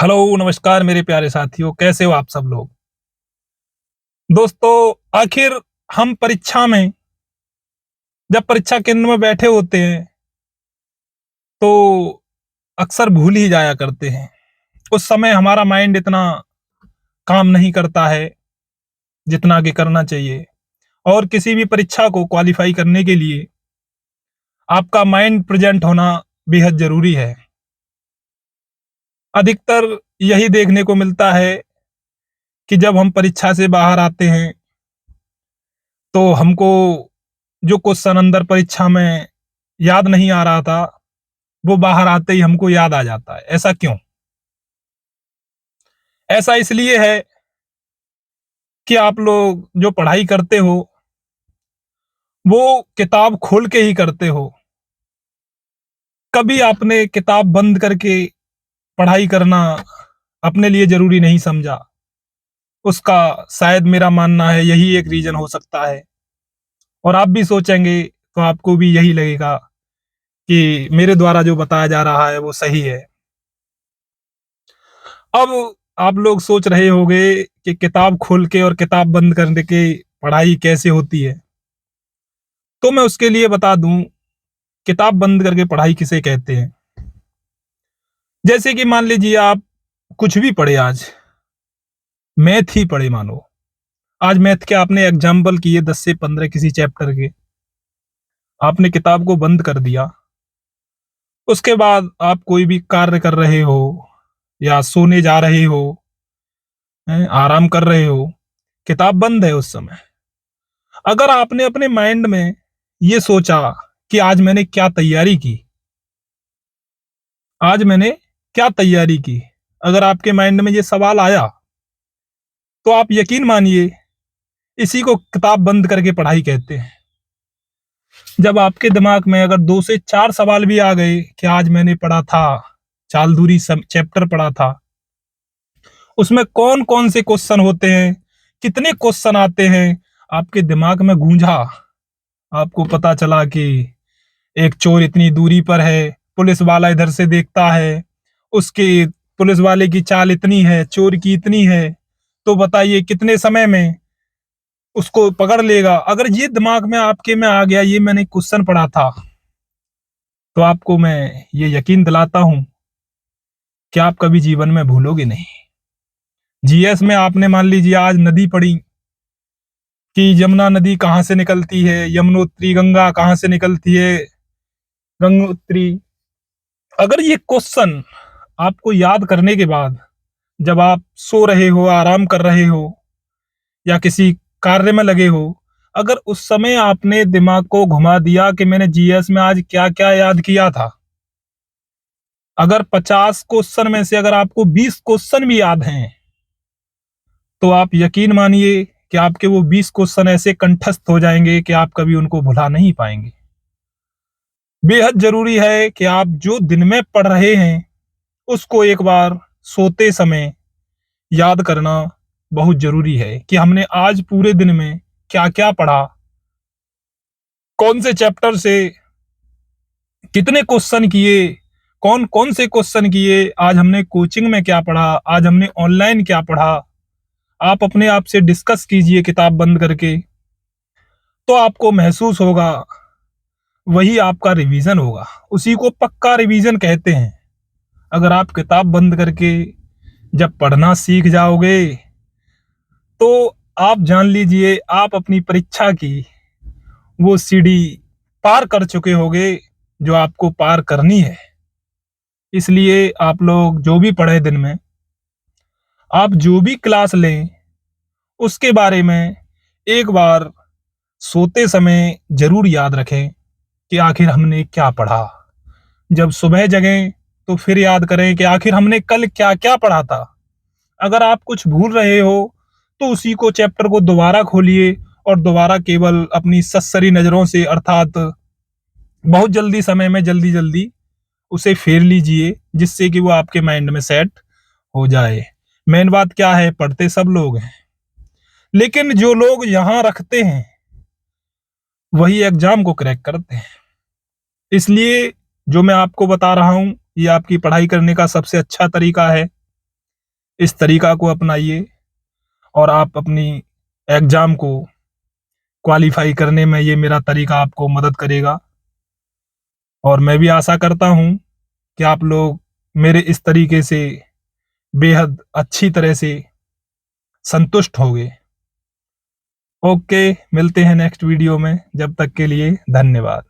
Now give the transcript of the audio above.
Hello, नमस्कार मेरे प्यारे साथियों, कैसे हो आप सब लोग? दोस्तों, आखिर हम परीक्षा में जब परीक्षा केंद्र में बैठे होते हैं, तो अक्सर भूल ही जाया करते हैं। उस समय हमारा माइंड इतना काम नहीं करता है, जितना कि करना चाहिए। और किसी भी परीक्षा को क्वालिफाई करने के लिए आपका माइंड प्रेजेंट होना बेहद ज़रूरी है। अधिकतर यही देखने को मिलता है कि जब हम परीक्षा से बाहर आते हैं, तो हमको जो क्वेश्चन अंदर परीक्षा में याद नहीं आ रहा था, वो बाहर आते ही हमको याद आ जाता है। ऐसा क्यों? ऐसा इसलिए है कि आप लोग जो पढ़ाई करते हो, वो किताब खोल के ही करते हो। कभी आपने किताब बंद करके पढ़ाई करना अपने लिए ज़रूरी नहीं समझा। उसका शायद मेरा मानना है यही एक रीज़न हो सकता है। और आप भी सोचेंगे तो आपको भी यही लगेगा कि मेरे द्वारा जो बताया जा रहा है वो सही है। अब आप लोग सोच रहे होंगे कि किताब खोल के और किताब बंद करने के पढ़ाई कैसे होती है? तो मैं उसके लिए बता दूं, किताब बंद करके पढ़ाई किसे कहते हैं। जैसे कि मान लीजिए आप कुछ भी पढ़े आज, मैथ ही पढ़े मानो। आज मैथ के आपने एग्जाम्पल किए 10 से 15 किसी चैप्टर के, आपने किताब को बंद कर दिया। उसके बाद आप कोई भी कार्य कर रहे हो या सोने जा रहे हो, आराम कर रहे हो, किताब बंद है उस समय। अगर आपने अपने माइंड में ये सोचा कि आज मैंने क्या तैयारी की, आज मैंने क्या तैयारी की, अगर आपके माइंड में ये सवाल आया, तो आप यकीन मानिए इसी को किताब बंद करके पढ़ाई कहते हैं। जब आपके दिमाग में अगर 2 से 4 सवाल भी आ गए कि आज मैंने पढ़ा था, चाल दूरी चैप्टर पढ़ा था, उसमें कौन-कौन से क्वेश्चन होते हैं, कितने क्वेश्चन आते हैं, आपके दिमाग में गूंजा, आपको पता चला कि एक चोर इतनी दूरी पर है, पुलिस वाला इधर से देखता है, उसकी पुलिस वाले की चाल इतनी है, चोर की इतनी है, तो बताइए कितने समय में उसको पकड़ लेगा। अगर ये दिमाग में आपके में आ गया, ये मैंने क्वेश्चन पढ़ा था, तो आपको मैं ये यकीन दिलाता हूं कि आप कभी जीवन में भूलोगे नहीं। जीएस में आपने मान लीजिए आज नदी पढ़ी कि यमुना नदी कहाँ से निकलती है, यमुनोत्री, गंगा कहाँ से निकलती है, गंगोत्री। अगर ये क्वेश्चन आपको याद करने के बाद जब आप सो रहे हो, आराम कर रहे हो या किसी कार्य में लगे हो, अगर उस समय आपने दिमाग को घुमा दिया कि मैंने जीएस में आज क्या-क्या याद किया था, अगर 50 क्वेश्चन में से अगर आपको 20 क्वेश्चन भी याद हैं, तो आप यकीन मानिए कि आपके वो 20 क्वेश्चन ऐसे कंठस्थ हो जाएंगे कि आप कभी उनको भुला नहीं पाएंगे। बेहद जरूरी है कि आप जो दिन में पढ़ रहे हैं, उसको एक बार सोते समय याद करना बहुत जरूरी है कि हमने आज पूरे दिन में क्या-क्या पढ़ा, कौन से चैप्टर से कितने क्वेश्चन किए, कौन-कौन से क्वेश्चन किए, आज हमने कोचिंग में क्या पढ़ा, आज हमने ऑनलाइन क्या पढ़ा। आप अपने आप से डिस्कस कीजिए किताब बंद करके, तो आपको महसूस होगा, वही आपका रिवीजन होगा। उसी को पक्का रिवीजन कहते हैं। अगर आप किताब बंद करके जब पढ़ना सीख जाओगे, तो आप जान लीजिए आप अपनी परीक्षा की वो सीढ़ी पार कर चुके होगे जो आपको पार करनी है। इसलिए आप लोग जो भी पढ़े दिन में, आप जो भी क्लास लें, उसके बारे में एक बार सोते समय ज़रूर याद रखें कि आखिर हमने क्या पढ़ा। जब सुबह जगें, तो फिर याद करें कि आखिर हमने कल क्या-क्या पढ़ा था। अगर आप कुछ भूल रहे हो, तो उसी को चैप्टर को दोबारा खोलिए और दोबारा केवल अपनी ससरी नज़रों से, अर्थात बहुत जल्दी समय में जल्दी-जल्दी उसे फेर लीजिए, जिससे कि वो आपके माइंड में सेट हो जाए। मेन बात क्या है, पढ़ते सब लोग हैं, लेकिन जो लोग यहाँ रखते हैं, वही एग्ज़ाम को क्रैक करते हैं। इसलिए जो मैं आपको बता रहा हूँ, ये आपकी पढ़ाई करने का सबसे अच्छा तरीका है। इस तरीका को अपनाइए और आप अपनी एग्जाम को क्वालिफाई करने में ये मेरा तरीका आपको मदद करेगा। और मैं भी आशा करता हूँ कि आप लोग मेरे इस तरीके से बेहद अच्छी तरह से संतुष्ट होंगे। ओके, मिलते हैं नेक्स्ट वीडियो में। जब तक के लिए धन्यवाद।